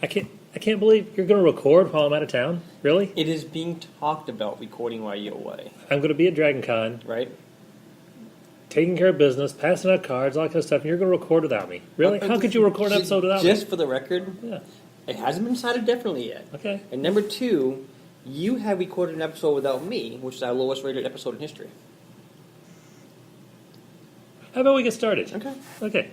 I can't believe you're going to record while I'm out of town. Really? It is being talked about recording while you're away. I'm going to be at DragonCon, right? taking care of business, passing out cards, all that kind of stuff, and you're going to record without me. Really? How could you record an episode without me? Just for the record, Yeah. it hasn't been decided definitely yet. Okay. And number two, you have recorded an episode without me, which is our lowest rated episode in history. How about we get started? Okay. Okay.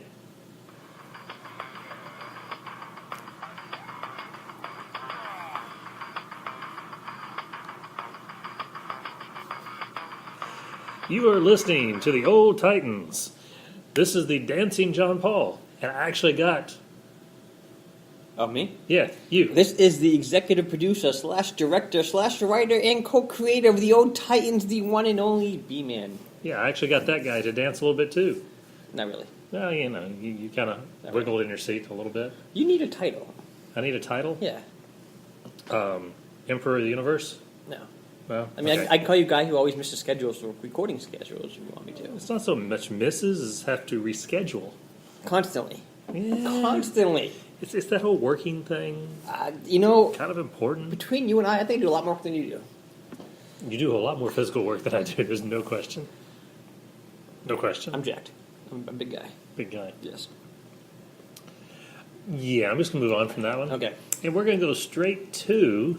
You are listening to the Old Titans. This is the Dancing John Paul. And I actually got... Of me? Yeah, you. This is the executive producer / director / writer and co-creator of the Old Titans, the one and only B-Man. Yeah, I actually got that guy to dance a little bit too. Not really. Well, you know, you kind of wiggled in your seat a little bit. You need a title. I need a title? Yeah. Emperor of the Universe? No. Well, I mean, okay. I can call you a guy who always misses schedules or recording schedules if you want me to. It's not so much misses as have to reschedule. Constantly. Yeah. Constantly. It's that whole working thing. You know, Kind of important. between you and I think I do a lot more than you do. You do a lot more physical work than I do. There's no question. No question. I'm jacked. I'm a big guy. Big guy. Yes. Yeah, I'm just going to move on from that one. Okay. And we're going to go straight to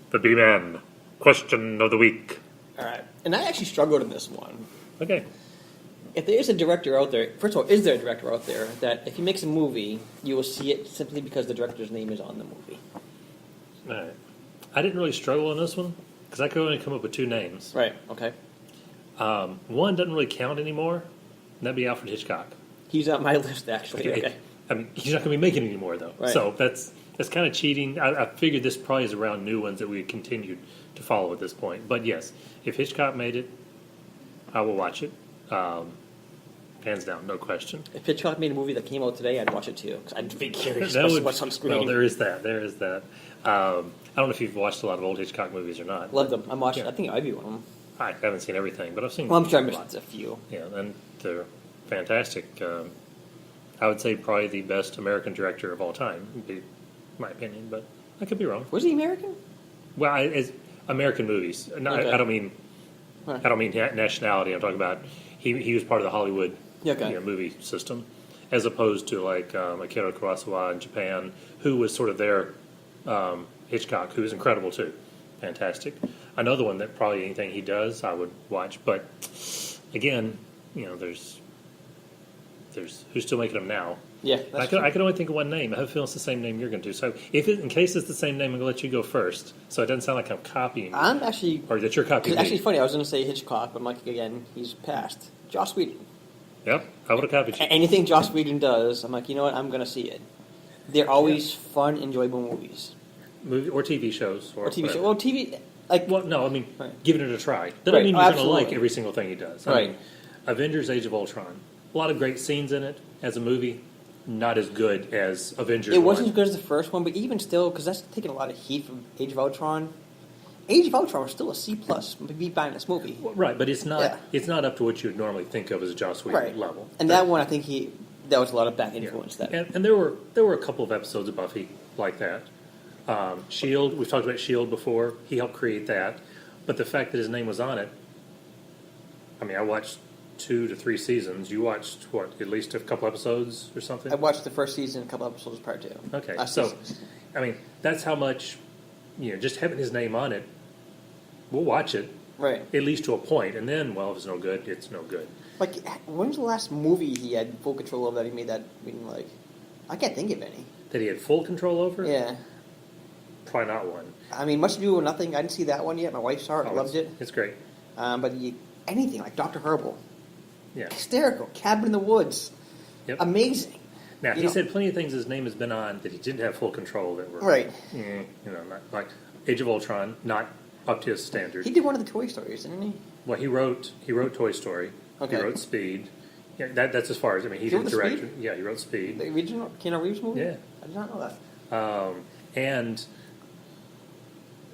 the B-Man question of the week. All right. And I actually struggled in this one. Okay. If there is a director out there, first of all, is there a director out there that if he makes a movie, you will see it simply because the director's name is on the movie? All right. I didn't really struggle on this one because I could only come up with two names. Right. Okay. One doesn't really count anymore, and that'd be Alfred Hitchcock. He's on my list, actually. Okay. I mean, he's not going to be making any more, though. Right. So that's kind of cheating. I figured this probably is around new ones that we continued to follow at this point. But yes, if Hitchcock made it, I will watch it. Hands down, no question. If Hitchcock made a movie that came out today, I'd watch it too because I'd be curious what's on screen. Well, there is that. There is that. I don't know if you've watched a lot of old Hitchcock movies or not. Love them. I'm watching. Yeah. I think I view them. I haven't seen everything, but I've seen. Well, I'm sure I a missed lot. a few. Yeah, and they're fantastic. I would say probably the best American director of all time, would be my opinion, but I could be wrong. Was he American? Well, as American movies. No, Okay. I don't mean. Right. I don't mean nationality. I'm talking about he was part of the Hollywood Okay. movie system, as opposed to like Akira Kurosawa in Japan, who was sort of their Hitchcock, who is incredible too, fantastic. Another one that probably anything he does I would watch, but again, there's who's still making them now. Yeah, that's I can only think of one name. I have a feeling it's the same name you're going to do. So in case it's the same name, I'm going to let you go first, so it doesn't sound like I'm copying you. I'm actually. Or that you're copying me. Actually, funny. I was going to say Hitchcock, but Mike again, he's passed. Joss Whedon. Yep, I would have copied you. Anything Joss Whedon does, I'm like, you know what? I'm going to see it. They're always fun, enjoyable movies. Movie or TV shows Or TV whatever. show. Well, TV. Like, Well, no, I mean, Right. giving it a try. Doesn't Right. mean Oh, you're going to absolutely. like every single thing he does. I Right. mean, Avengers: Age of Ultron. A lot of great scenes in it as a movie. Not as good as Avengers. it wasn't 1. as good as the first one, but even still, because that's taking a lot of heat from Age of Ultron. Age of Ultron was still a C+ beat by this movie. Well, right, but it's not. Yeah. It's not up to what you would normally think of as a Joss Whedon Right. level. And that one, I think that was a lot of back Yeah. influence. That And there were a couple of episodes of Buffy like that. Shield. We've talked about Shield before. He helped create that, but the fact that his name was on it. I mean, I watched 2 to 3 seasons. You watched what? At least a couple episodes or something. I watched the first season, a couple episodes prior to. Okay, Last so season. I mean that's how much just having his name on it. We'll watch it Right. at least to a point, and then if it's no good, it's no good. Like, when's the last movie he had full control of that he made that? I mean, like, I can't think of any. That he had full control over? Yeah. Probably not one. I mean, Much Ado About Nothing. I didn't see that one yet. My wife saw it. Loved it. It's great. But anything like Dr. Herbal, Yeah. hysterical. Cabin in the Woods, Yep. amazing. Now You he know- said plenty of things his name has been on that he didn't have full control that were Right. not like Age of Ultron, not up to his standard. He did one of the Toy Stories, didn't he? Well, he wrote Toy Story. Okay. He wrote Speed. Yeah, that's as far as he He did wrote the direction. Speed? Yeah, he wrote Speed. The original Keanu Reeves movie. Yeah. I did not know that. And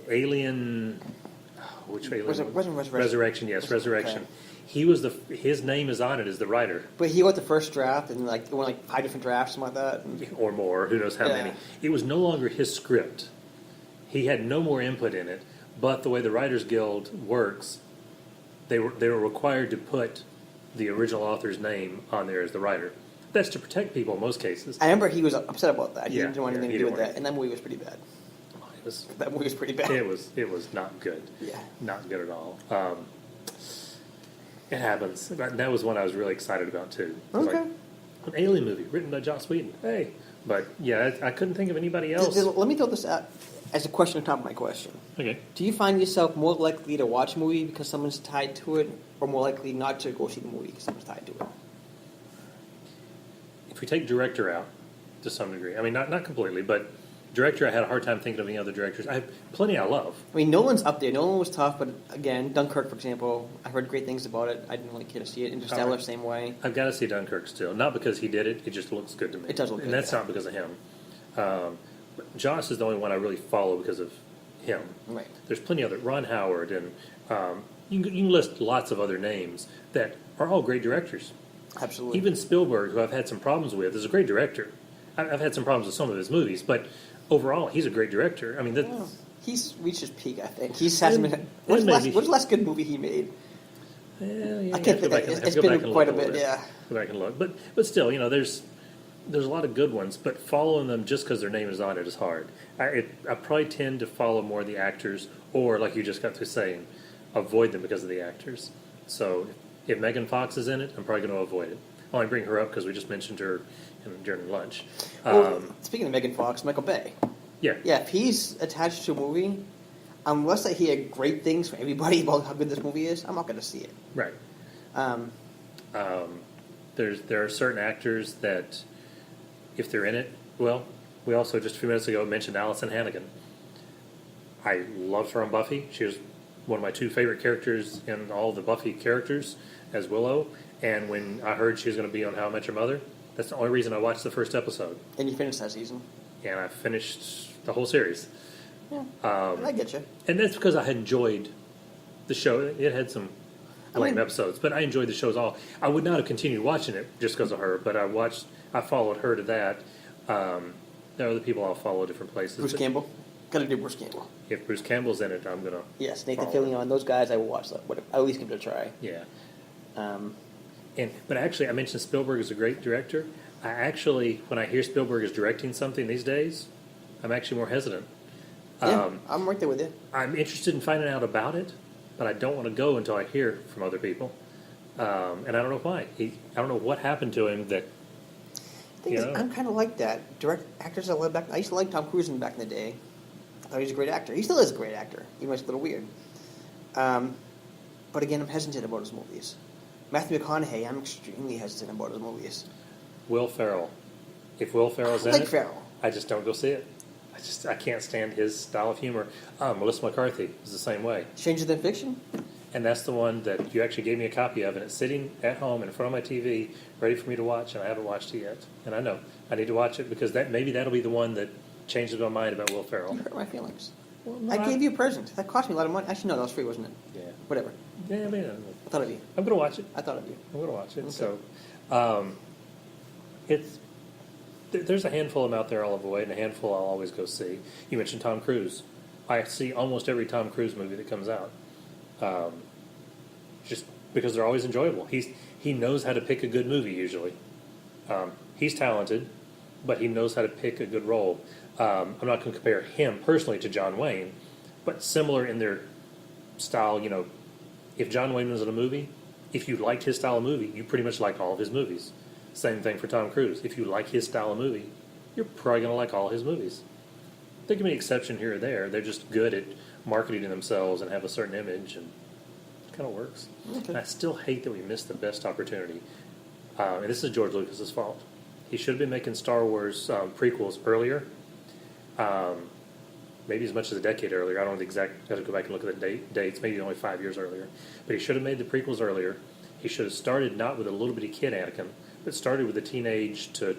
Alien, which Alien? Wasn't Resurrection. Resurrection, yes, Resurrection. Okay. He was his name is on it as the writer. But he wrote the first draft, and like it went like 5 different drafts, something like that. And, Or more, who knows how Yeah. many. It was no longer his script. He had no more input in it, but the way the Writers Guild works, they were required to put the original author's name on there as the writer. That's to protect people in most cases. I remember he was upset about that. He Yeah, didn't want yeah, anything he to do didn't with want that, and that movie was pretty bad. It was That movie was pretty bad. it was not good. Yeah. Not good at all. It happens. That was one I was really excited about too. It was Okay. like, an alien movie written by Joss Whedon. Hey, but yeah, I couldn't think of anybody else. Let me throw this out as a question on top of my question. Okay. Do you find yourself more likely to watch a movie because someone's tied to it, or more likely not to go see the movie because someone's tied to it? If we take director out to some degree, I mean not completely, but director, I had a hard time thinking of any other directors. I have plenty I love. I mean, Nolan's up there. Nolan was tough, but again, Dunkirk, for example, I heard great things about it. I didn't really care to see it. Interstellar, Alright. same way. I've got to see Dunkirk still, not because he did it. It just looks good to me. It does look and good, that's yeah. not because of him. But Joss is the only one I really follow because of him. Right. There's plenty other Ron Howard, and you can list lots of other names that are all great directors. Absolutely. Even Spielberg, who I've had some problems with, is a great director. I've had some problems with some of his movies, but overall, he's a great director. I mean, Well, he's reached his peak, I think. He's hasn't been. What's maybe. the last good movie he made? yeah, I can't think. It's been quite a bit. Yeah. Go back and look, but still, there's a lot of good ones, but following them just because their name is on it is hard. I probably tend to follow more of the actors, or like you just got through saying, avoid them because of the actors. So if Megan Fox is in it, I'm probably going to avoid it. I only bring her up because we just mentioned her during lunch. Well, speaking of Megan Fox, Michael Bay. Yeah. Yeah, if he's attached to a movie, unless I hear great things from everybody about how good this movie is, I'm not going to see it. Right. Um, There are certain actors that, if they're in it, well, we also just a few minutes ago mentioned Allison Hannigan. I loved her on Buffy. She was one of my 2 favorite characters in all the Buffy characters as Willow. And when I heard she was going to be on How I Met Your Mother, that's the only reason I watched the first episode. and you finished that season. And I finished the whole series. Yeah, I get you. And that's because I had enjoyed the show. It had some lame mean- episodes, but I enjoyed the shows all. I would not have continued watching it just because of her, but I followed her to that. There are other people I'll follow different places. Bruce but Campbell. Got to do Bruce Campbell. If Bruce Campbell's in it, I'm gonna. Yes, Nathan follow. Fillion. Those guys, I will watch that. I'll at least give it a try. Yeah. Um, But actually, I mentioned Spielberg is a great director. I actually, when I hear Spielberg is directing something these days, I'm actually more hesitant. yeah, I'm right there with you. I'm interested in finding out about it, but I don't want to go until I hear from other people. And I don't know why. I don't know what happened to him that. The thing is, I'm kind of like that. Direct actors I love back. I used to like Tom Cruise back in the day. I thought he was a great actor. He still is a great actor, even though he's a little weird. But again, I'm hesitant about his movies. Matthew McConaughey, I'm extremely hesitant about his movies. Will Ferrell. If Will Ferrell's I in like it, Ferrell. I just don't go see it. I can't stand his style of humor. Melissa McCarthy is the same way. Stranger Than Fiction? And that's the one that you actually gave me a copy of, and it's sitting at home in front of my TV, ready for me to watch, and I haven't watched it yet. And I know I need to watch it because maybe that'll be the one that changes my mind about Will Ferrell. You hurt my feelings. Well, no, I gave you a present. That cost me a lot of money. Actually, no, that was free, wasn't it? Yeah. Whatever. Yeah, I mean, I thought of you. I'm going to watch it. I thought of you. I'm going to watch it. Okay. So, there's a handful of them out there I'll avoid, and a handful I'll always go see. You mentioned Tom Cruise. I see almost every Tom Cruise movie that comes out, just because they're always enjoyable. He knows how to pick a good movie usually. He's talented, but he knows how to pick a good role. I'm not going to compare him personally to John Wayne, but similar in their style. If John Wayne was in a movie, if you liked his style of movie, you pretty much liked all of his movies. Same thing for Tom Cruise. If you like his style of movie, you're probably going to like all his movies. There can be an exception here or there. They're just good at marketing themselves and have a certain image, and it kind of works. Okay. And I still hate that we missed the best opportunity. And this is George Lucas's fault. He should have been making Star Wars prequels earlier. Maybe as much as a decade earlier. I don't know the exact. I have to go back and look at the dates. Maybe only 5 years earlier. But he should have made the prequels earlier. He should have started not with a little bitty kid Anakin, but started with a teenage to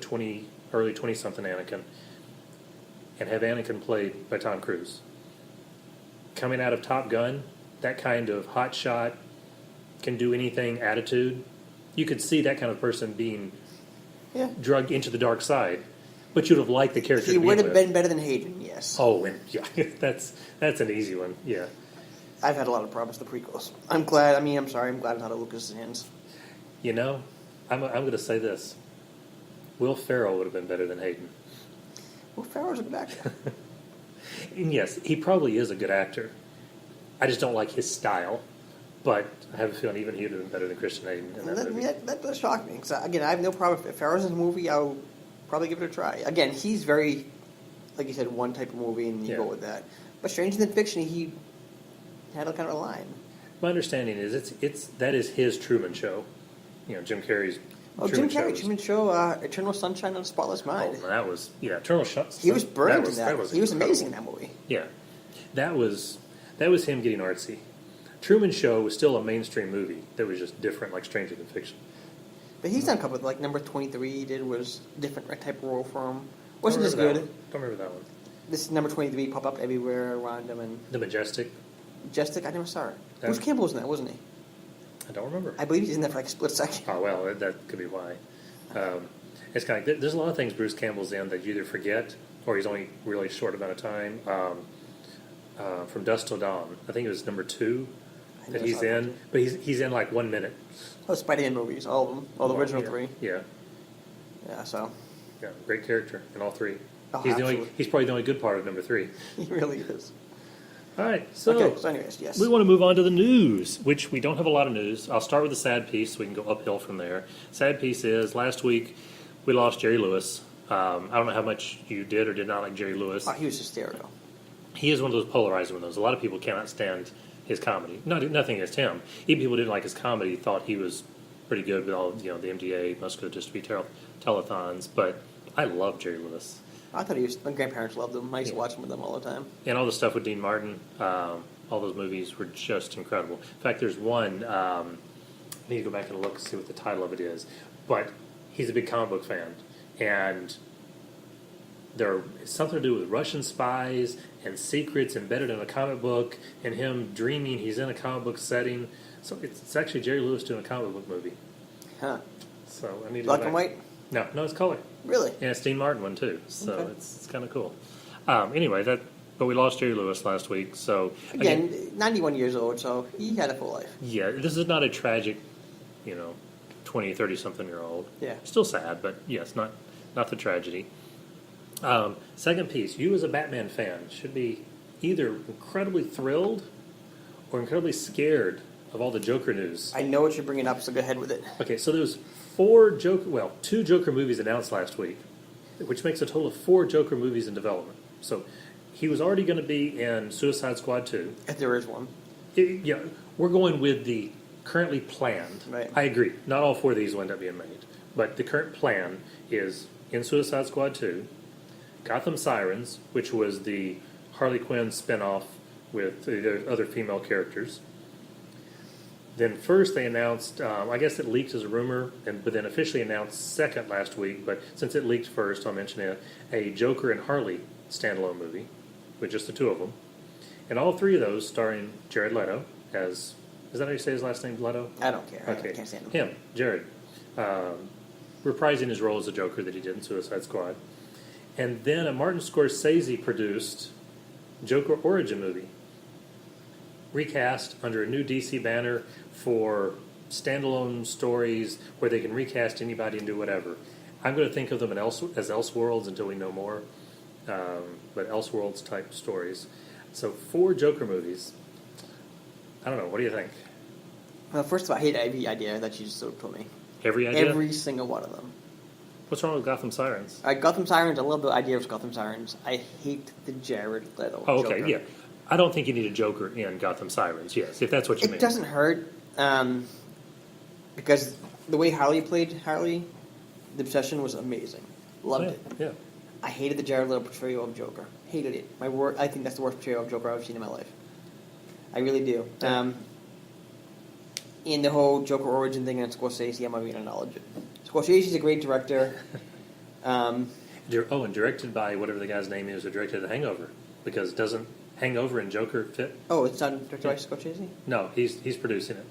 early 20-something Anakin, and have Anakin played by Tom Cruise. Coming out of Top Gun, that kind of hotshot, can do anything attitude, you could see that kind of person being drugged into the dark side. But you'd have liked the character. He would have been better than Hayden, yes. Oh, and yeah, that's an easy one. Yeah. I've had a lot of problems with the prequels. I'm glad. I'm sorry. I'm glad it's not at Lucas' hands. You know, I'm going to say this: Will Ferrell would have been better than Hayden. Will Ferrell's a good actor. And yes, he probably is a good actor. I just don't like his style. But I have a feeling even he would have been better than Christian Hayden in that movie. That does shock me. Because, again, I have no problem. If Ferrell's in the movie, I'll probably give it a try. Again, he's very, like you said, one type of movie, and you go with that. But Stranger Than Fiction, he had a kind of a line. My understanding is that is his Truman Show. You know, Jim Carrey's Truman Show, Eternal Sunshine of the Spotless Mind. Oh, that was, Eternal Sunshine. He was brilliant in that. He was incredible. amazing in that movie. Yeah. That was him getting artsy. Truman Show was still a mainstream movie that was just different, like Stranger Than Fiction. But he's done a couple, like number 23 he did was different type of role for him. Wasn't as good. Don't remember that one. This number 23 pop up everywhere around him. And The Majestic? Majestic, I never saw it. Bruce Campbell was in that, wasn't he? I don't remember. I believe he's in there for like a split second. Oh, well, that could be why. It's kind of like, there's a lot of things Bruce Campbell's in that you either forget or he's only really short amount of time. From Dusk Till Dawn, I think it was number 2 that he's in, but he's in like 1 minute. Oh, Spider-Man movies, all of them, all the original 3. Yeah. Yeah, so. Yeah, great character in all 3. Oh, he's probably the only good part of number 3. He really is. All right, so anyways, yes. We want to move on to the news, which we don't have a lot of news. I'll start with the sad piece so we can go uphill from there. Sad piece is, last week we lost Jerry Lewis. I don't know how much you did or did not like Jerry Lewis. Oh, he was hysterical. He is one of those polarizing ones. A lot of people cannot stand his comedy. Nothing against him. Even people who didn't like his comedy thought he was pretty good with all the MDA, Muscular Dystrophy telethons. But I love Jerry Lewis. I thought my grandparents loved him. I used to watch him with them all the time. And all the stuff with Dean Martin, all those movies were just incredible. In fact, there's one, I need to go back and look and see what the title of it is. But he's a big comic book fan. And it's something to do with Russian spies and secrets embedded in a comic book and him dreaming he's in a comic book setting. So it's actually Jerry Lewis doing a comic book movie. Huh. So I need to Black and white? No, it's color. Really? And it's Dean Martin one too. So it's kind of cool. Anyway, but we lost Jerry Lewis last week. So again, 91 years old, so he had a full life. Yeah, this is not a tragic, 20, 30-something-year-old. Yeah. Still sad, but yes, not the tragedy. Second piece, you as a Batman fan should be either incredibly thrilled or incredibly scared of all the Joker news. I know what you're bringing up, so go ahead with it. Okay, so there's 2 Joker movies announced last week, which makes a total of 4 Joker movies in development. So he was already going to be in Suicide Squad 2. If there is one. We're going with the currently planned. Right. I agree. Not all 4 of these will end up being made. But the current plan is in Suicide Squad 2, Gotham Sirens, which was the Harley Quinn spinoff with the other female characters. Then first they announced, I guess it leaked as a rumor, but then officially announced second last week, but since it leaked first, I'll mention it, a Joker and Harley standalone movie with just the 2 of them. And all 3 of those starring Jared Leto as, is that how you say his last name, Leto? I don't care. Okay. I can't stand him. Jared. Reprising his role as a Joker that he did in Suicide Squad. And then a Martin Scorsese produced Joker origin movie. Recast under a new DC banner for standalone stories where they can recast anybody and do whatever. I'm going to think of them as Elseworlds until we know more, but Elseworlds type stories. So 4 Joker movies. I don't know. What do you think? Well, first of all, I hate every idea that you just sort of told me. Every idea? Every single one of them. What's wrong with Gotham Sirens? Gotham Sirens, I love the idea of Gotham Sirens. I hate the Jared Leto okay, Joker. yeah. I don't think you need a Joker in Gotham Sirens, yes, if that's what you mean. It doesn't hurt, because the way Harley played Harley, the obsession was amazing. Loved it. Yeah. I hated the Jared Leto portrayal of Joker. Hated it. I think that's the worst portrayal of Joker I've seen in my life. I really do. In the whole Joker origin thing and Scorsese, I'm not going to acknowledge it. Scorsese's a great director. And directed by whatever the guy's name is who directed The Hangover, because doesn't Hangover and Joker fit? Oh, it's done directed by Scorsese? No, he's producing it.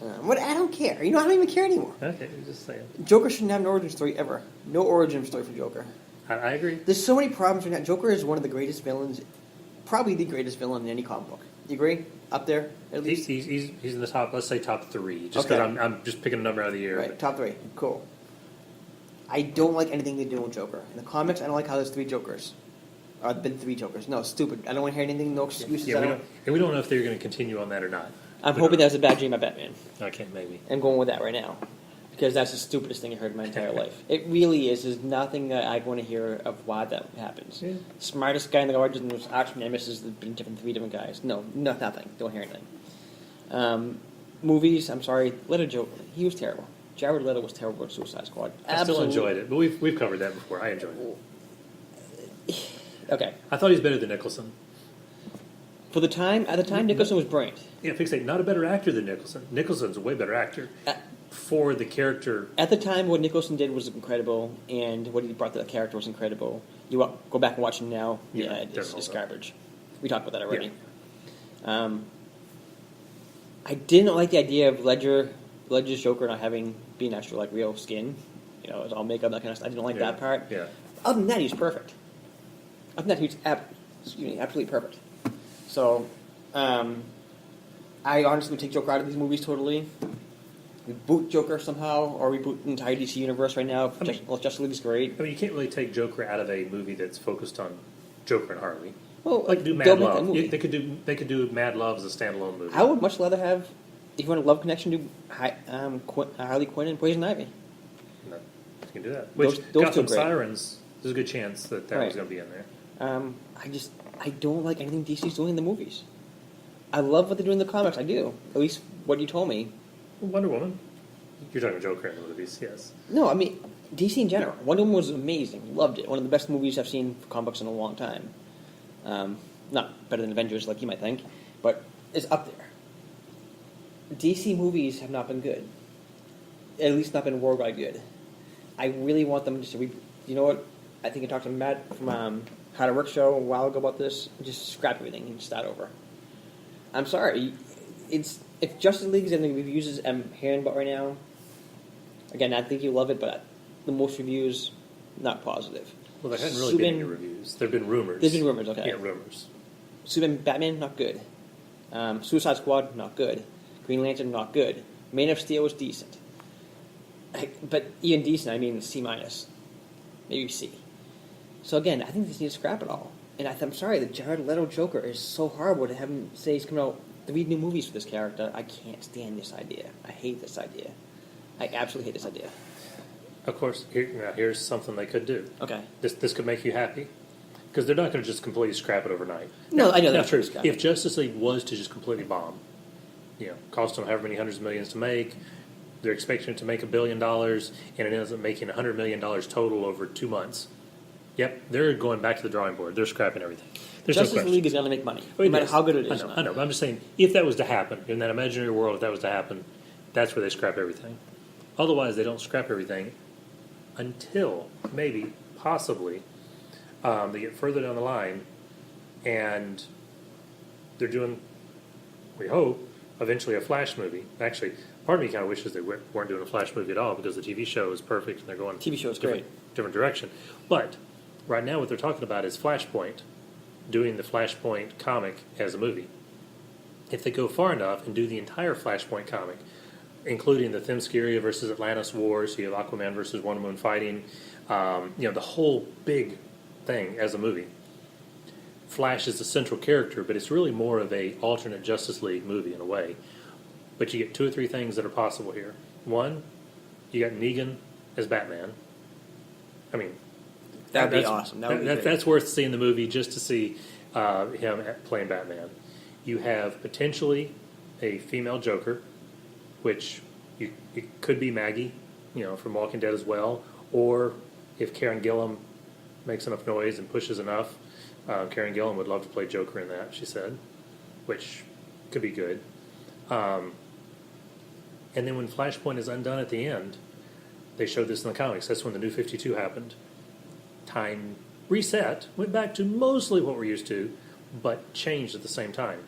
What? I don't care. I don't even care anymore. Okay, just saying. Joker shouldn't have an origin story ever. No origin story for Joker. I agree. There's so many problems right now. Joker is one of the greatest villains, probably the greatest villain in any comic book. You agree? Up there, at least? He's in the top, let's say top 3, just because Okay. I'm just picking a number out of the air. Right, top 3. Cool. I don't like anything they do with Joker. In the comics, I don't like how there's 3 Jokers. Or there's been 3 Jokers. No, stupid. I don't want to hear anything, no excuses. Yeah, we don't know if they're going to continue on that or not. I'm hoping that was a bad dream by Batman. Okay, maybe. I'm going with that right now. Because that's the stupidest thing I heard in my entire life. It really is. There's nothing that I want to hear of why that happens. Yeah. Smartest guy in the garage and his arch nemesis has been 3 different guys. No, nothing. Don't hear anything. Movies, I'm sorry. Leto Joker, he was terrible. Jared Leto was terrible in Suicide Squad. I still enjoyed it, but we've covered that before. I enjoyed it. Okay. I thought he was better than Nicholson. At the time, Nicholson was brilliant. Yeah, fixate, not a better actor than Nicholson. Nicholson's a way better actor for the character. At the time, what Nicholson did was incredible, and what he brought to the character was incredible. You go back and watch him now, it's garbage. We talked about that already. Yeah. I didn't like the idea of Ledger's Joker not being actual like real skin. It was all makeup, that kind of stuff. I didn't like that part. Yeah. Other than that, he's perfect. Other than that, he's absolutely perfect. So, I honestly would take Joker out of these movies totally. Reboot Joker somehow, or reboot the entire DC universe right now. Justice League is great. I mean, you can't really take Joker out of a movie that's focused on Joker and Harley. Well, Like do Mad Love. They could do Mad Love as a standalone movie. I would much rather have, if you want a love connection, do Harley Quinn and Poison Ivy. No, you can do that. Which Those Gotham two are great. Sirens, there's a good chance that Right. was going to be in there. I don't like anything DC's doing in the movies. I love what they do in the comics. I do. At least what you told me. Wonder Woman. You're talking Joker in the movies, yes. No, I mean DC in general. Wonder Woman was amazing. Loved it. One of the best movies I've seen for comic books in a long time. Not better than Avengers, like you might think, but it's up there. DC movies have not been good. At least not been worldwide good. I really want them just to you know what? I think I talked to Matt from How to Work show a while ago about this. Just scrap everything and start over. I'm sorry. If Justice League is in the reviews I'm hearing about right now, again, I think you love it, but the most reviews, not positive. Well, there hadn't really been any reviews. There have been rumors. There's been rumors, okay. Yeah, rumors. Superman, Batman, not good. Suicide Squad, not good. Green Lantern, not good. Man of Steel was decent. But even decent, I mean C-, maybe C. So again, I think they need to scrap it all. And I'm sorry, the Jared Leto Joker is so horrible to have him say he's coming out 3 new movies for this character. I can't stand this idea. I hate this idea. I absolutely hate this idea. Of course, here's something they could do. Okay. This could make you happy. Because they're not going to just completely scrap it overnight. No, I know that's true. true. If Justice League was to just completely bomb, cost them however many hundreds of millions to make, they're expecting it to make $1 billion, and it ends up making $100 million total over 2 months. Yep, they're going back to the drawing board. They're scrapping everything. There's Justice no question. League is going to make money, Well, no matter how good it is. I know. But I'm just saying, if that was to happen, in that imaginary world, if that was to happen, that's where they scrap everything. Otherwise, they don't scrap everything until maybe, possibly, they get further down the line, and they're doing, we hope, eventually a Flash movie. Actually, part of me kind of wishes they weren't doing a Flash movie at all, because the TV show is perfect, and they're going TV show is different direction. But right now what they're talking about is Flashpoint, doing the Flashpoint comic as a movie. If they go far enough and do the entire Flashpoint comic, including the Themyscira versus Atlantis war, so you have Aquaman versus Wonder Woman fighting, the whole big thing as a movie. Flash is the central character, but it's really more of a alternate Justice League movie in a way. But you get 2 or 3 things that are possible here. One, you got Negan as Batman. I mean, That would be awesome. That's worth seeing the movie just to see him playing Batman. You have potentially a female Joker, which it could be Maggie, from Walking Dead as well. Or if Karen Gillan makes enough noise and pushes enough, Karen Gillan would love to play Joker in that, she said, which could be good. And then when Flashpoint is undone at the end, they showed this in the comics. That's when the New 52 happened. Time reset, went back to mostly what we're used to, but changed at the same time.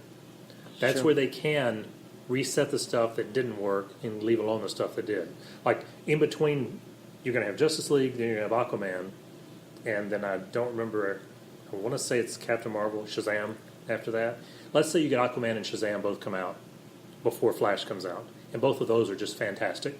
That's where they can reset the stuff that didn't work and leave alone the stuff that did. Like in between, you're going to have Justice League, then you're going to have Aquaman, and then I don't remember. I want to say it's Captain Marvel, Shazam. After that, let's say you get Aquaman and Shazam both come out before Flash comes out, and both of those are just fantastic.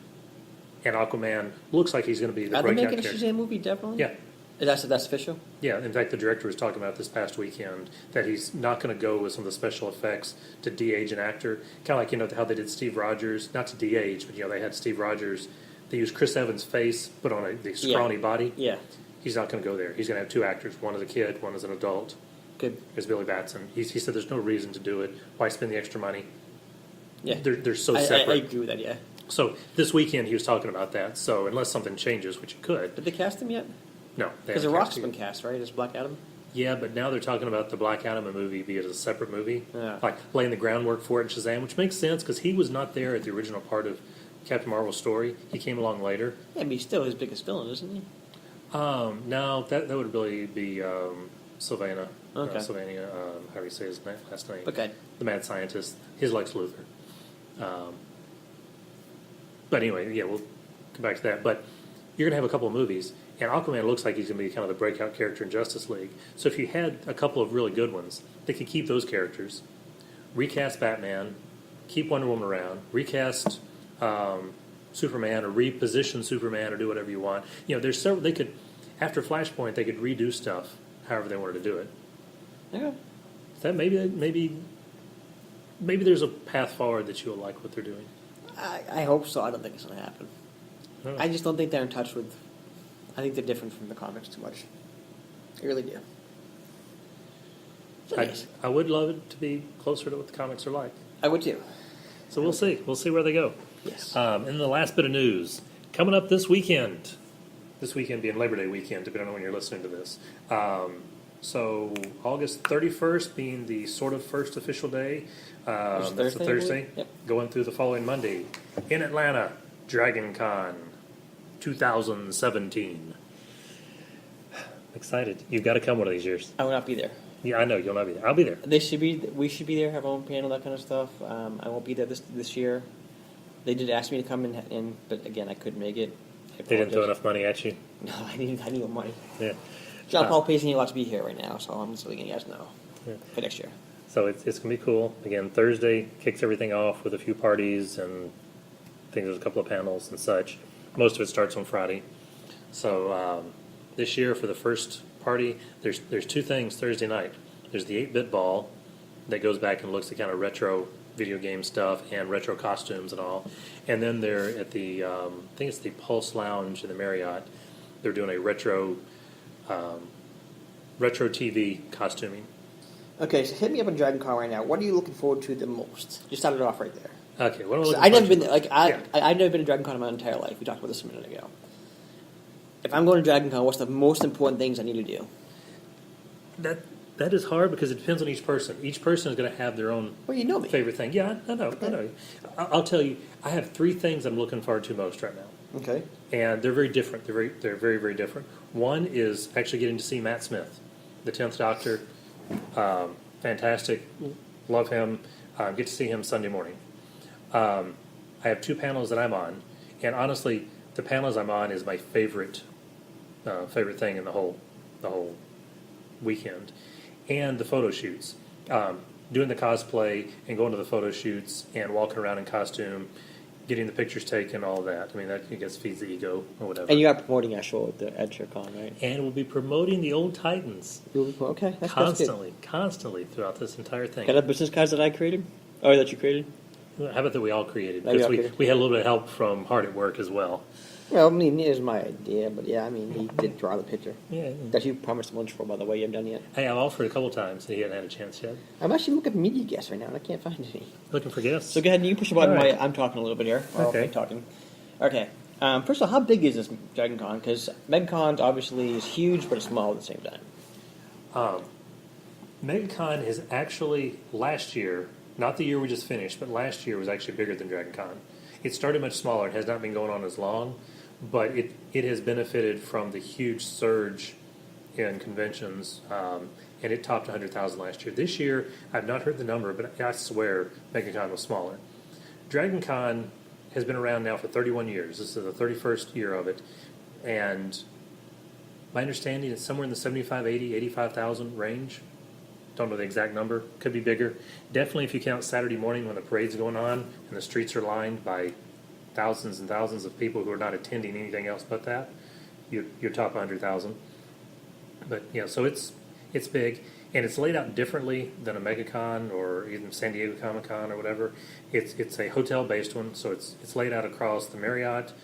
And Aquaman looks like he's going to be the Are they breakout making a character. Shazam movie? Definitely. Yeah. That's official. Yeah, in fact, the director was talking about this past weekend that he's not going to go with some of the special effects to de-age an actor. Kind of like, how they did Steve Rogers, not to de-age, but, they had Steve Rogers. They used Chris Evans' face, put on the scrawny body. Yeah. He's not going to go there. He's going to have two actors, one as a kid, one as an adult. Good. As Billy Batson. He said there's no reason to do it. Why spend the extra money? Yeah. They're so I separate. agree with that, yeah. So this weekend he was talking about that. So unless something changes, which it could. Did they cast him yet? No. Because The Rock's been cast, right, as Black Adam? Yeah, but now they're talking about the Black Adam movie be as a separate movie. Yeah. Like laying the groundwork for it in Shazam, which makes sense because he was not there at the original part of Captain Marvel's story. He came along later. Yeah, but he's still his biggest villain, isn't he? No, that would really be Sylvana. Okay. Sylvania, how do you say his last name? Okay. The mad scientist. His Lex Luthor. But anyway, yeah, we'll come back to that. But you're going to have a couple of movies, and Aquaman looks like he's going to be kind of the breakout character in Justice League. So if you had a couple of really good ones, they could keep those characters, recast Batman, keep Wonder Woman around, recast Superman, or reposition Superman, or do whatever you want. There's several. They could, after Flashpoint, they could redo stuff however they wanted to do it. Yeah. That maybe there's a path forward that you'll like what they're doing. I hope so. I don't think it's going to happen. I just don't think they're in touch with... I think they're different from the comics too much. I really do. I would love it to be closer to what the comics are like. I would too. So we'll see. We'll see where they go. Yes. And the last bit of news, coming up this weekend being Labor Day weekend, depending on when you're listening to this. So August 31st being the sort of first official day. That's the Thursday. Yep. Going through the following Monday. In Atlanta, DragonCon 2017. Excited. You've got to come one of these years. I will not be there. Yeah, I know. You'll not be there. I'll be there. We should be there, have our own panel, that kind of stuff. I won't be there this year. They did ask me to come in, but again, I couldn't make it. They didn't throw enough money at you? No, I need more money. Yeah. John Paul pays me a lot to be here right now, so I'm just letting you guys know for next year. So it's going to be cool. Again, Thursday kicks everything off with a few parties and I think there's a couple of panels and such. Most of it starts on Friday. So this year for the first party, there's two things Thursday night. There's the 8-bit ball that goes back and looks at kind of retro video game stuff and retro costumes and all. And then they're at the, I think it's the Pulse Lounge in the Marriott. They're doing a retro TV costuming. Okay, so hit me up on DragonCon right now. What are you looking forward to the most? Just start it off right there. Okay, what am I looking I've never forward been to? I've never been to DragonCon in my entire life. We talked about this a minute ago. If I'm going to DragonCon, what's the most important things I need to do? That is hard because it depends on each person. Each person is going to have their own favorite thing. Yeah, I know. I'll tell you, I have 3 things I'm looking forward to most right now. Okay. And they're very different. They're very, very different. One is actually getting to see Matt Smith, the 10th Doctor. Fantastic. Love him. Get to see him Sunday morning. I have 2 panels that I'm on. And honestly, the panels I'm on is my favorite thing in the whole weekend. And the photo shoots. Doing the cosplay and going to the photo shoots and walking around in costume, getting the pictures taken, all that. I mean, that I guess feeds the ego or whatever. And you are promoting our show at DragonCon, right? And we'll be promoting the Old Titans Okay, that's constantly throughout this entire thing. Got business cards that I created? Or that you created? How about that we all created? Maybe Because we had a little bit of help from Hard at Work as well. Well, I mean, it was my idea, but yeah, I mean, he did draw the picture. Yeah. That you promised lunch for, by the way. You haven't done yet. Hey, I've offered a couple times, and he hasn't had a chance yet. I'm actually looking for media guests right now, and I can't find any. Looking for guests. So go ahead and you push the button All right. while I'm talking a little bit here. Okay. I'm talking. Okay. First of all, how big is this DragonCon? Because MegaCon obviously is huge, but it's small at the same time. MegaCon is actually last year, not the year we just finished, but last year was actually bigger than DragonCon. It started much smaller. It has not been going on as long, but it has benefited from the huge surge in conventions, and it topped 100,000 last year. This year, I've not heard the number, but I swear MegaCon was smaller. DragonCon has been around now for 31 years. This is the 31st year of it. And my understanding is somewhere in the 75, 80, 85,000 range. Don't know the exact number. Could be bigger. Definitely if you count Saturday morning when the parade's going on and the streets are lined by thousands and thousands of people who are not attending anything else but that, you're top 100,000. But, so it's big. And it's laid out differently than a MegaCon or even San Diego Comic-Con or whatever. It's a hotel-based one, so it's laid out across the Marriott,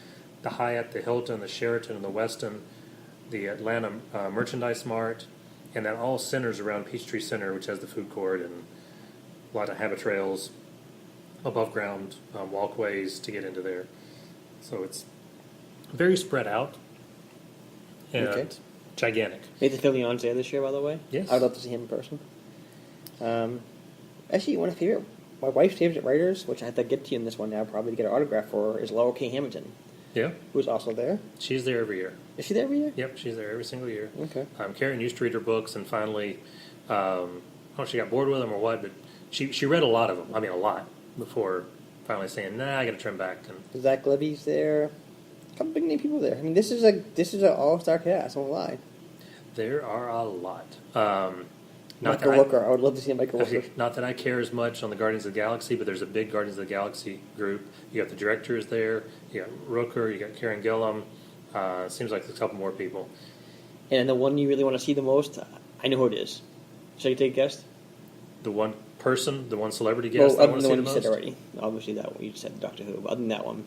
the Hyatt, the Hilton, the Sheraton, and the Westin, the Atlanta Merchandise Mart, and that all centers around Peachtree Center, which has the food court and a lot of habit trails, above-ground walkways to get into there. So it's very spread out and gigantic. Nathan Fillion's there this year, by the way. Yes. I would love to see him in person. Actually, my wife's favorite writers, which I have to get to you in this one now, probably to get her autograph for, is Laurel K. Hamilton. Yeah. Who's also there. She's there every year. Is she there every year? Yep, she's there every single year. Okay. Karen used to read her books, and finally, I don't know if she got bored with them or what, but she read a lot of them. I mean, a lot, before finally saying, nah, I got to trim back. And Zach Levy's there. A couple big name people there. I mean, this is an all-star cast, I won't lie. There are a lot. Michael Rooker. I would love to see Michael Rooker. Not that I care as much on the Guardians of the Galaxy, but there's a big Guardians of the Galaxy group. You got the directors there. You got Rooker. You got Karen Gillan. Seems like there's a couple more people. And the one you really want to see the most, I know who it is. Should I take a guess? The one person, the one celebrity guest I want to see the most? You said already. Obviously that one. You said Doctor Who. But other than that one,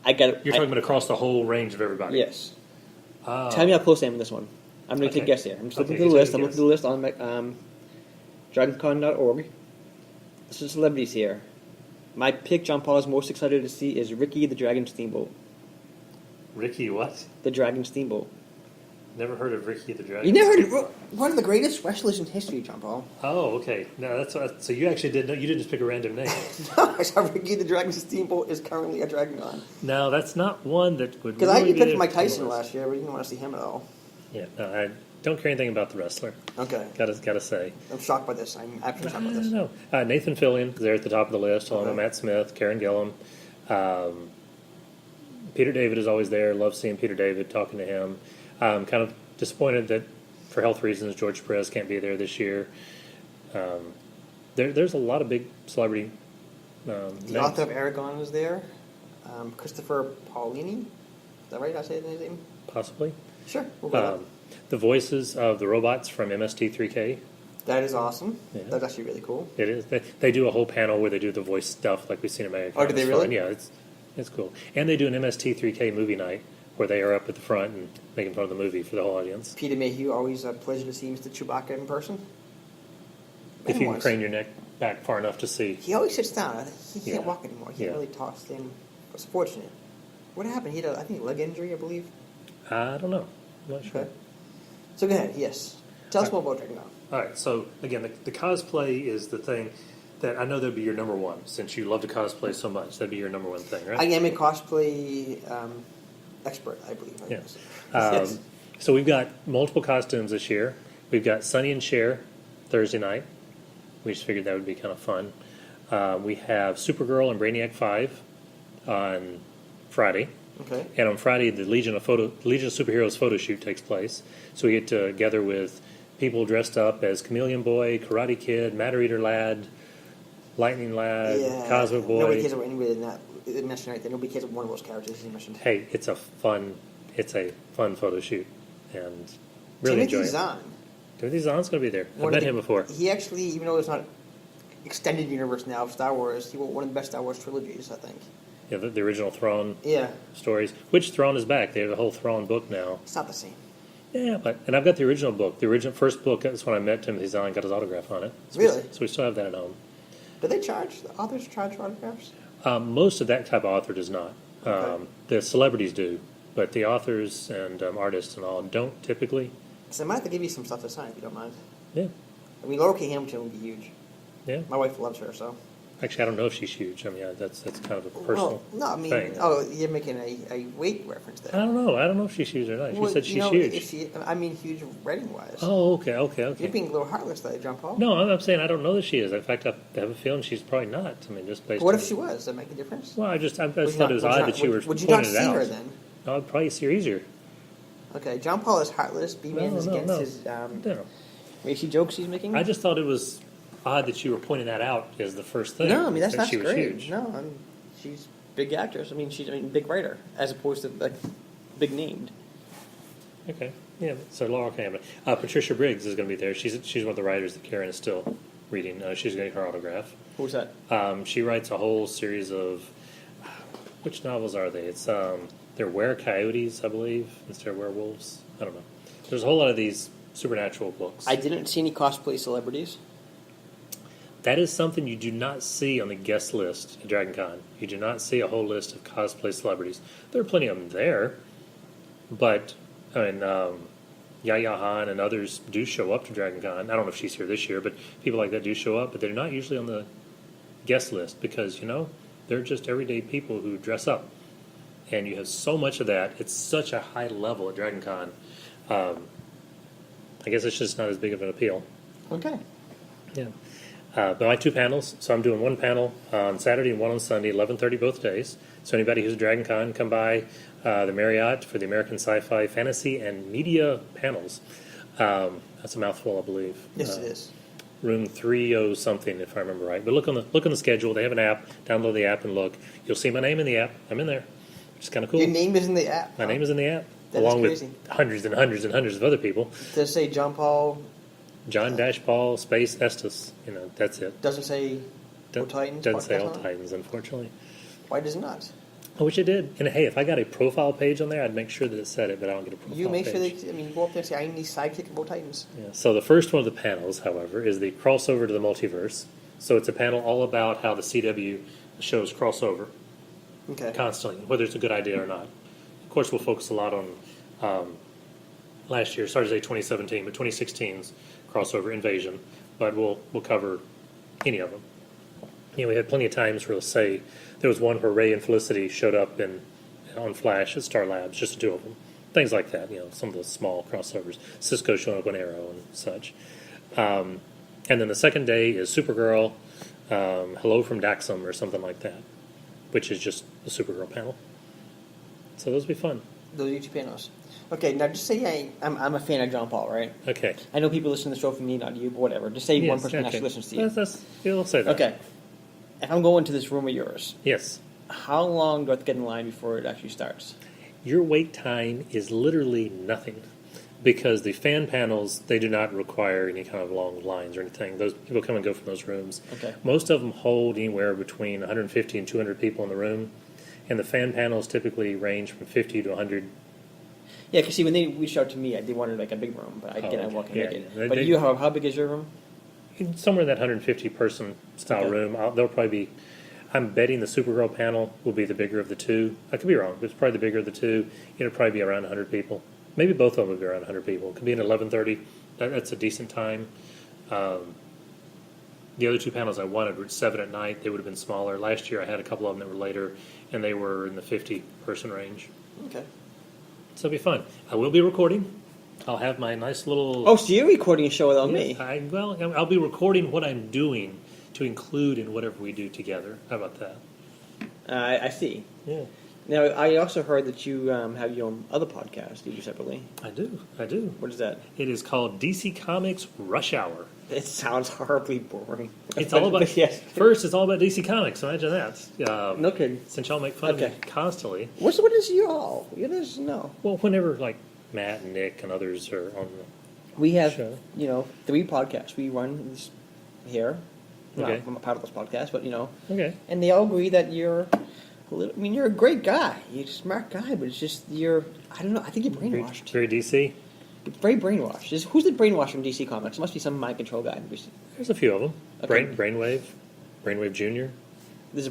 You're talking about across the whole range of everybody? Yes. Tell me how close I am with this one. I'm going to take a guess here. I'm just looking through the list. I'm looking through the list on DragonCon.org. This is celebrities here. My pick, John Paul is most excited to see, is Ricky the Dragon Steamboat. Ricky what? The Dragon Steamboat. Never heard of Ricky the Dragon. You never heard of one of the greatest wrestlers in history, John Paul. Oh, okay. No, so you actually did know. You didn't just pick a random name. No, I saw Ricky the Dragon Steamboat is currently at DragonCon. No, that's not one that would. Because I even picked Mike Tyson last year, but I didn't want to see him at all. Yeah, no, I don't care anything about the wrestler. Okay. Gotta say. I'm shocked by this. I'm absolutely shocked by this. No. Nathan Fillion is there at the top of the list, along with Matt Smith, Karen Gillan. Peter David is always there. Love seeing Peter David, talking to him. Kind of disappointed that, for health reasons, George Perez can't be there this year. There's a lot of big celebrity The author of Aragon is there. Christopher Paolini. Is that right? Did I say his name? Possibly. Sure. We'll go the voices of the robots from MST3K. That is awesome. Yeah. That's actually really cool. It is. They do a whole panel where they do the voice stuff like we've seen in America. Oh, do they really? Yeah, it's cool. And they do an MST3K movie night where they are up at the front and making fun of the movie for the whole audience. Peter Mayhew, always a pleasure to see Mr. Chewbacca in person. If you can crane your neck back far enough to see. He always sits down. He can't walk anymore. He can't really talk. Stand. It's fortunate. What happened? He had, I think, a leg injury, I believe. I don't know. I'm not sure. Okay. So go ahead. Yes. Tell us more about DragonCon. All right. So again, the cosplay is the thing that I know that'd be your number one, since you love to cosplay so much. That'd be your number one thing, right? I am a cosplay expert, I believe. Yes. Yes. So we've got multiple costumes this year. We've got Sonny and Cher Thursday night. We just figured that would be kind of fun. We have Supergirl and Brainiac 5 on Friday. Okay. And on Friday, the Legion of Superheroes photo shoot takes place. So we get together with people dressed up as Chameleon Boy, Karate Kid, Matter Eater Lad, Lightning Lad, Cosmo Boy. Nobody cares about anybody in that. It mentioned right there. Nobody cares about one of those characters he mentioned. Hey, it's a fun photo shoot, and really enjoy it. Timothy Zahn's going to be there. I've met him before. He actually, even though it's not extended universe now of Star Wars, he wrote one of the best Star Wars trilogies, I think. Yeah, the original Thrawn stories. Which Thrawn is back? They have a whole Thrawn book now. It's not the same. Yeah, and I've got the original book. The original first book, that's when I met Timothy Zahn and got his autograph on it. Really? So we still have that at home. Do they charge? The authors charge for autographs? Most of that type of author does not. Okay. The celebrities do, but the authors and artists and all don't typically. So I might have to give you some stuff to sign if you don't mind. Yeah. I mean, Laura K. Hamilton would be huge. Yeah. My wife loves her, so. Actually, I don't know if she's huge. I mean, that's kind of a personal Well, no, I mean, thing. you're making a weight reference there. I don't know. I don't know if she's huge or not. She said she's huge. If she, I mean, huge rating-wise. Oh, okay. You're being a little heartless there, John Paul. No, I'm saying I don't know that she is. In fact, I have a feeling she's probably not. I mean, just based What on... if she was? Does that make a difference? Well, I just thought it was odd that you were Would you pointing not it see out. her then? No, I'd probably see her easier. Okay, John Paul is heartless. B-Man is against his racy jokes he's making. I just thought it was odd that you were pointing that out as the first thing. No, I mean that's that not she was great. huge. No, she's big actress. I mean, she's big writer as opposed to like big named. Okay, yeah. So Laura Campbell, Patricia Briggs is going to be there. She's one of the writers that Karen is still reading. She's getting her autograph. Who's that? She writes a whole series of which novels are they? It's they're were-coyotes, I believe, instead of werewolves. I don't know. There's a whole lot of these supernatural books. I didn't see any cosplay celebrities. That is something you do not see on the guest list at DragonCon. You do not see a whole list of cosplay celebrities. There are plenty of them there, but I mean, Yaya Han and others do show up to DragonCon. I don't know if she's here this year, but people like that do show up, but they're not usually on the guest list because, they're just everyday people who dress up. And you have so much of that. It's such a high level at DragonCon. I guess it's just not as big of an appeal. Okay. Yeah. But I have 2 panels, so I'm doing one panel on Saturday and one on Sunday, 11:30 both days. So anybody who's at DragonCon, come by the Marriott for the American Sci-Fi, Fantasy, and Media panels. That's a mouthful, I believe. Yes, it is. Room 30 something, if I remember right. But look on the schedule. They have an app. Download the app and look. You'll see my name in the app. I'm in there. Which is kind of cool. Your name is in the app. My name is in the app, That along is crazy. with hundreds and hundreds and hundreds of other people. Does it say John Paul? John Paul Space Estes. That's it. Doesn't say Old Titans? Doesn't say podcast Old on it? Titans, unfortunately. Why does it not? I wish it did. And hey, if I got a profile page on there, I'd make sure that it said it, but I don't get a profile page. You make sure you go up there and say, I need sidekick of Old Titans. Yeah. So the first one of the panels, however, is the crossover to the multiverse. So it's a panel all about how the CW shows crossover Okay. constantly, whether it's a good idea or not. Of course, we'll focus a lot on last year, Stars Day 2017, but 2016's crossover Invasion. But we'll cover any of them. We had plenty of times where, let's say, there was one where Ray and Felicity showed up on Flash at Star Labs, just the 2 of them. Things like that, some of the small crossovers. Cisco showing up on Arrow and such. And then the second day is Supergirl, Hello from Daxam or something like that, which is just the Supergirl panel. So those will be fun. Those YouTube panels. Okay, now just say I'm a fan of John Paul, right? Okay. I know people listen to the show from me, not you, but whatever. Just say one person actually listens to you. You'll say that. Okay. If I'm going to this room of yours, Yes. how long do I have to get in line before it actually starts? Your wait time is literally nothing because the fan panels, they do not require any kind of long lines or anything. Those people come and go from those rooms. Okay. Most of them hold anywhere between 150 and 200 people in the room, and the fan panels typically range from 50 to 100. Yeah, because see, when they reached out to me, they wanted like a big room, but I walk in Yeah, yeah. But you, how big is your room? Somewhere in that 150 person style Okay. room. They'll probably be. I'm betting the Supergirl panel will be the bigger of the 2. I could be wrong, but it's probably the bigger of the 2. It'll probably be around 100 people. Maybe both of them will be around 100 people. It could be at 11:30. That's a decent time. The other 2 panels I wanted were at 7 at night. They would have been smaller. Last year I had a couple of them that were later, and they were in the 50 person range. Okay. So it'll be fun. I will be recording. I'll have my nice little... Oh, so you're recording a show without me? I'll be recording what I'm doing to include in whatever we do together. How about that? I see. Yeah. Now, I also heard that you have your own other podcast you do separately. I do. What is that? It is called DC Comics Rush Hour. It sounds horribly boring. It's all about... yes. First, it's all about DC Comics. Imagine that. No kidding. Since y'all make fun of me constantly. What is y'all? You guys know. Well, whenever, like, Matt and Nick and others are on the We have, show. 3 podcasts. We run this here. Okay. I'm a part of this podcast, but, Okay. And they all agree that you're you're a great guy. You're a smart guy, but it's just I don't know, I think you're brainwashed. Very DC. Very brainwashed. Who's the brainwashed from DC Comics? It must be some mind control guy. There's a few of them. Okay. Brainwave Jr. There's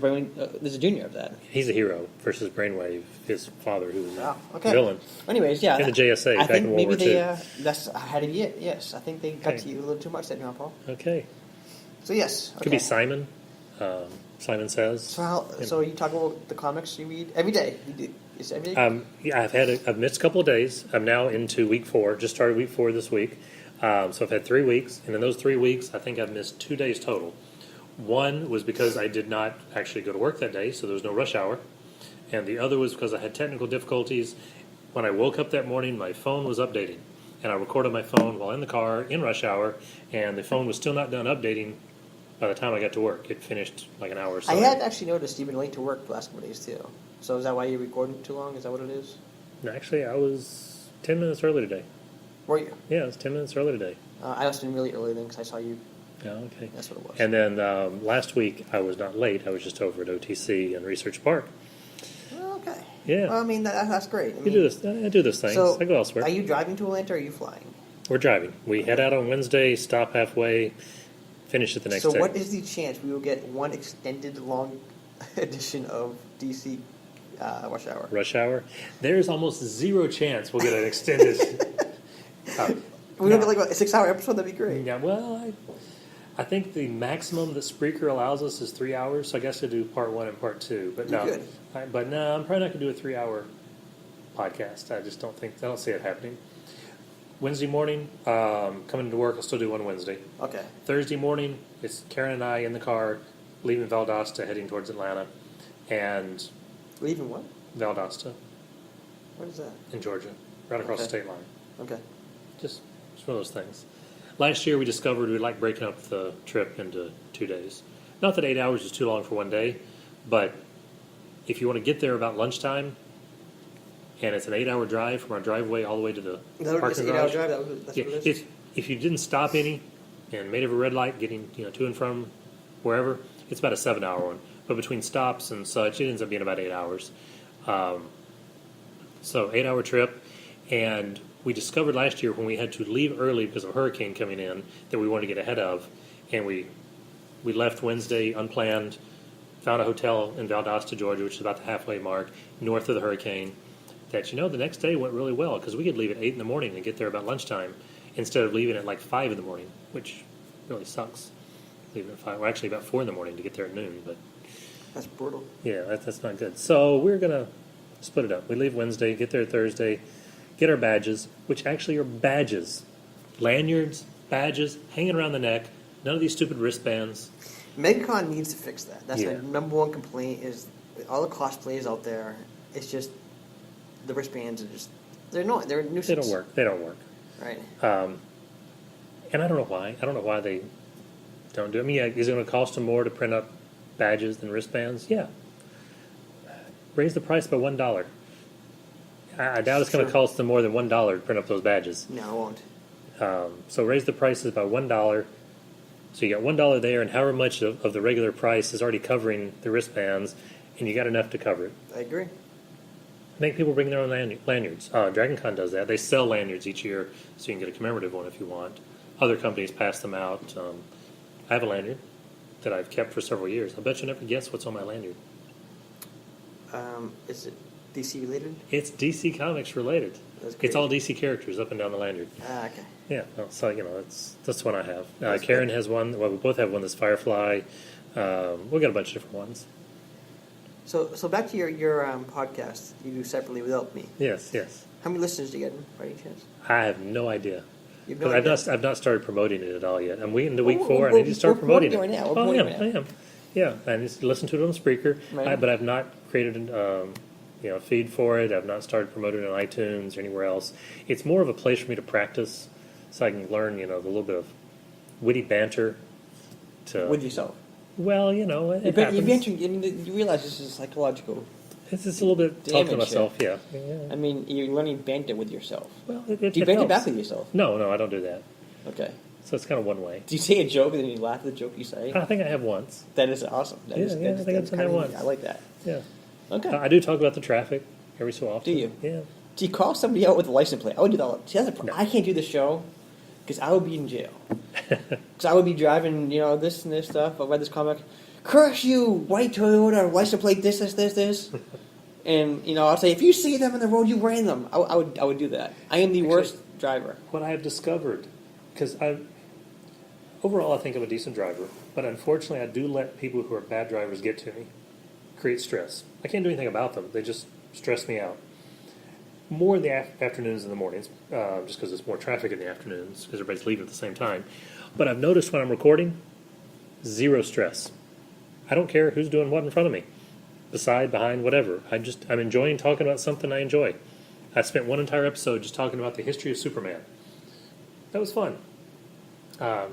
a junior of that. He's a hero versus Brainwave, his father, who was a okay. villain. Anyways, yeah. In the JSA I back think in World maybe War they, II. that's ahead of you. Yes, I think they got Okay. to you a little too much there, John Paul. Okay. So yes. Could be Simon. Simon Says. So you talk about the comics you read every day? You do. Is it every day? Yeah, I've missed a couple of days. I'm now into week 4. Just started week 4 this week. So I've had 3 weeks, and in those 3 weeks, I think I've missed 2 days total. One was because I did not actually go to work that day, so there was no rush hour. And the other was because I had technical difficulties. When I woke up that morning, my phone was updating. And I recorded my phone while in the car in rush hour, and the phone was still not done updating by the time I got to work. It finished like an hour or so. I had actually noticed you've been late to work the last couple of days, too. So is that why you're recording too long? Is that what it is? No, actually, I was 10 minutes early today. Were you? Yeah, I was 10 minutes early today. I must have been really early then because I saw you. Yeah, okay. That's what it was. And then last week, I was not late. I was just over at OTC and Research Park. Okay. Yeah. Well, I mean, that's great. I do those things. So I go elsewhere. Are you driving to Atlanta or are you flying? We're driving. We head out on Wednesday, stop halfway, finish it the next day. So what is the chance we will get one extended long edition of DC Rush Hour? Rush Hour? There's almost zero chance we'll get an extended... We don't get like a 6-hour episode, that'd be great. Yeah, well, I think the maximum that Spreaker allows us is 3 hours, so I guess I'll do part 1 and part 2. But no, good. I'm probably not going to do a 3-hour podcast. I don't see it happening. Wednesday morning, coming to work, I'll still do one Wednesday. Okay. Thursday morning, it's Karen and I in the car, leaving Valdosta, heading towards Atlanta. And Leaving what? Valdosta What is that? in Georgia, right across the state line. Okay. Just one of those things. Last year, we discovered we like breaking up the trip into 2 days. Not that 8 hours is too long for one day, but if you want to get there about lunchtime, and it's an 8-hour drive from our driveway all the way to the parking garage. 8-hour drive? That's what it is? If you didn't stop any and made every red light getting to and from wherever, it's about a 7-hour one. But between stops and such, it ends up being about 8 hours. So 8-hour trip, and we discovered last year when we had to leave early because of a hurricane coming in that we wanted to get ahead of, and we left Wednesday unplanned, found a hotel in Valdosta, Georgia, which is about the halfway mark, north of the hurricane, that, the next day went really well because we could leave at 8 in the morning and get there about lunchtime instead of leaving at like 5 in the morning, which really sucks. Leaving at 5, well, actually about 4 in the morning to get there at noon, but... That's brutal. Yeah, that's not good. So we're going to split it up. We leave Wednesday, get there Thursday, get our badges, which actually are badges. Lanyards, badges, hanging around the neck, none of these stupid wristbands. MegaCon needs to fix that. That's Yeah. the number one complaint is all the cosplayers out there. It's just the wristbands are just they're not they're a nuisance. They don't work. Right. And I don't know why. I don't know why they don't do it. I mean, is it going to cost them more to print up badges than wristbands? Yeah. Raise the price by $1. I doubt it's going to cost them more than $1 to print up those badges. No, it won't. So raise the prices by $1. So you got $1 there, and however much of the regular price is already covering the wristbands, and you got enough to cover it. I agree. Make people bring their own lanyards. DragonCon does that. They sell lanyards each year, so you can get a commemorative one if you want. Other companies pass them out. I have a lanyard that I've kept for several years. I bet you'll never guess what's on my lanyard. Is it DC related? It's DC Comics related. That's great. It's all DC characters up and down the lanyard. Okay. Yeah, so that's one I have. Karen has one. Well, we both have one that's Firefly. We've got a bunch of different ones. So back to your podcast you do separately without me. Yes. How many listeners do you get by any chance? I have no idea. You have no But idea? I've not started promoting it at all yet. I'm waiting to week 4. I we're- need to start we're promoting it. promoting it right now. We're Oh, promoting it right I am. Yeah, I need to listen to it on Spreaker. Right. But I've not created a feed for it. I've not started promoting it on iTunes or anywhere else. It's more of a place for me to practice, so I can learn the little bit of witty banter. With yourself. Well, it You're happens. bantering. I mean, you realize this is psychological. It's just a little bit talking to Damage, myself. Yeah. I mean, you're learning banter with yourself. Well, Do you banter helps. back with yourself? No, I don't do that. Okay. So it's kind of one way. Do you say a joke and then you laugh at the joke you say? I think I have once. That is awesome. I think I've done that kinda once. neat. I like that. Yeah. Okay. I do talk about the traffic every so often. Do you? Yeah. Do you call somebody out with a license plate? I would do that. See, that's No. I can't do the show because I would be in jail. Because I would be driving, this and this stuff. I read this comic. Curse you, white Toyota, license plate, this. And, I'll say, if you see them on the road, you ran them. I would do that. I am the worst driver. What I have discovered, because overall, I think I'm a decent driver, but unfortunately, I do let people who are bad drivers get to me, create stress. I can't do anything about them; they just stress me out. More in the afternoons than the mornings, just because there's more traffic in the afternoons because everybody's leaving at the same time. But I've noticed when I'm recording, zero stress. I don't care who's doing what in front of me, beside, behind, whatever. I'm enjoying talking about something I enjoy. I spent one entire episode just talking about the history of Superman. That was fun.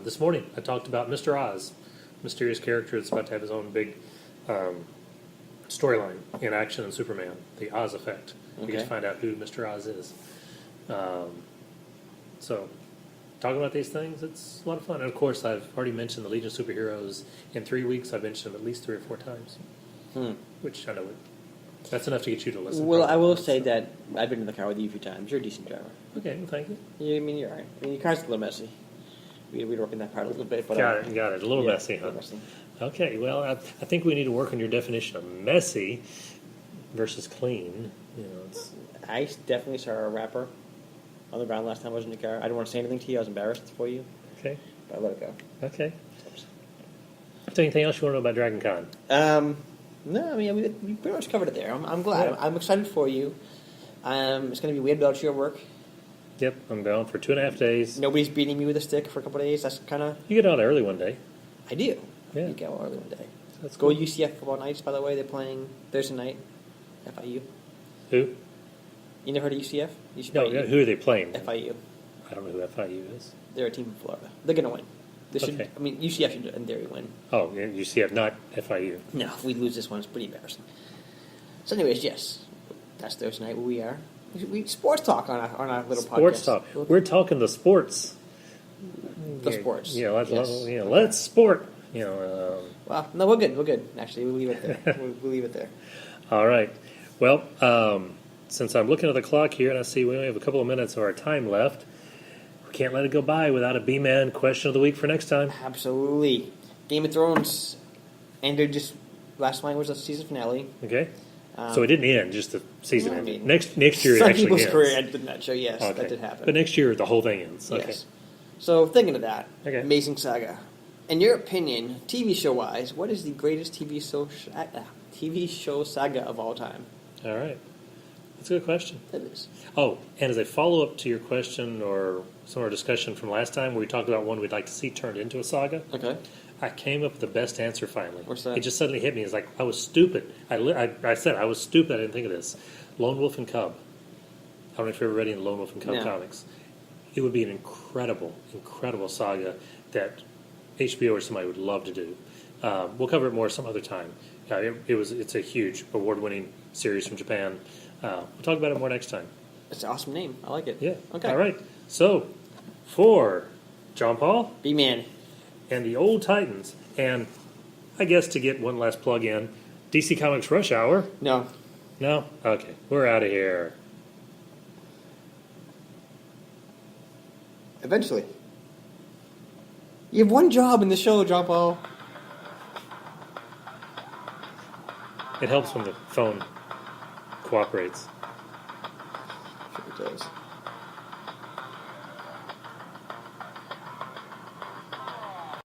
This morning, I talked about Mr. Oz, mysterious character that's about to have his own big storyline in action in Superman, the Oz effect. You get to find out who Mr. Oz is. So, talking about these things, it's a lot of fun. And of course, I've already mentioned the Legion of Superheroes. In 3 weeks, I've mentioned them at least 3 or 4 times. Which I know that's enough to get you to listen. Well, I will say that I've been in the car with you a few times. You're a decent driver. Okay, well, thank you. Yeah, I mean, you're all right. I mean, your car's a little messy. We'd work in that part a little bit. But Got it. A little messy, huh? A little messy. Okay, well, I think we need to work on your definition of messy versus clean. I definitely saw a wrapper on the ground last time I was in the car. I didn't want to say anything to you. I was embarrassed for you. Okay. But I let it go. Okay. Is there anything else you want to know about DragonCon? No, I mean, we pretty much covered it there. I'm glad. Yeah. I'm excited for you. It's going to be weird without your work. Yep, I'm going for 2.5 days. Nobody's beating me with a stick for a couple of days. That's kind of... You get out early one day. I do. Yeah. You get out early one day. That's Go cool. UCF football nights, by the way. They're playing Thursday night. FIU. Who? You never heard of UCF? You should No, probably- who are they playing? FIU. I don't know who FIU is. They're a team from Florida. They're going to win. They should. Okay. I mean, UCF should, in theory, win. Oh, yeah, UCF, not FIU. No, if we lose this one, it's pretty embarrassing. So, anyways, yes, that's Thursday night where we are. We sports talk on our little Sports podcast. talk. We're talking the sports. The sports. Yeah, let's Yes. sport. Well, no, we're good. We're good. Actually, we'll leave it there. we'll leave it there. All right. Well, since I'm looking at the clock here and I see we only have a couple of minutes of our time left, we can't let it go by without a B-Man question of the week for next time. Absolutely. Game of Thrones ended just last night was the season finale. Okay. So it didn't end, just the season I ended. mean, Next year it some actually people's ends. career ended in that show. Yes, Okay. that did happen. But next year the whole thing ends. Okay. Yes. So thinking of that, Okay. amazing saga. In your opinion, TV show wise, what is the greatest TV show saga of all time? All right. That's a good question. It is. Oh, and as a follow-up to your question or some of our discussion from last time where we talked about one we'd like to see turned into a saga, Okay. I came up with the best answer finally. What's that? It just suddenly hit me. It's like, I was stupid. I said I was stupid. I didn't think of this. Lone Wolf and Cub. I don't know if you've ever read any of the Lone Wolf and Cub No. comics. It would be an incredible, incredible saga that HBO or somebody would love to do. We'll cover it more some other time. It's a huge award-winning series from Japan. We'll talk about it more next time. It's an awesome name. I like it. Yeah. Okay. All right. So, for John Paul B-Man. and the Old Titans, and I guess to get one last plug in, DC Comics Rush Hour. No. No? Okay. We're out of here. Eventually. You have one job in the show, John Paul. It helps when the phone cooperates. Sure it does.